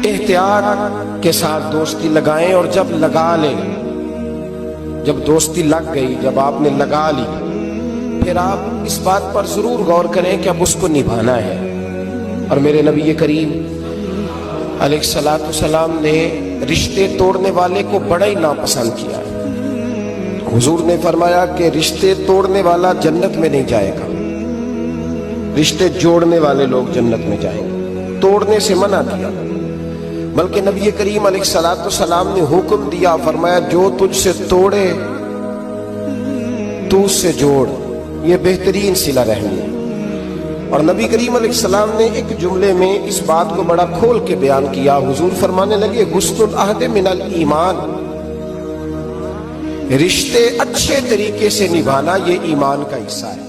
احتیاط کے ساتھ دوستی لگائیں، اور جب لگا لیں، جب دوستی لگ گئی، جب آپ نے لگا لی، پھر آپ اس بات پر ضرور غور کریں کہ اب اس کو نبھانا ہے۔ اور میرے نبی کریم علیہ الصلوۃ والسلام نے رشتے توڑنے والے کو بڑا ہی ناپسند کیا ہے۔ حضور نے فرمایا کہ رشتے توڑنے والا جنت میں نہیں جائے گا، رشتے جوڑنے والے لوگ جنت میں جائیں گے۔ توڑنے سے منع کیا، بلکہ نبی کریم علیہ الصلوۃ والسلام نے حکم دیا، فرمایا جو تجھ سے توڑے تو اس سے جوڑ، یہ بہترین صلہ رحمی ہے۔ اور نبی کریم علیہ السلام نے ایک جملے میں اس بات کو بڑا کھول کے بیان کیا۔ حضور فرمانے لگے غسل العہد من الایمان، رشتے اچھے طریقے سے نبھانا یہ ایمان کا حصہ ہے۔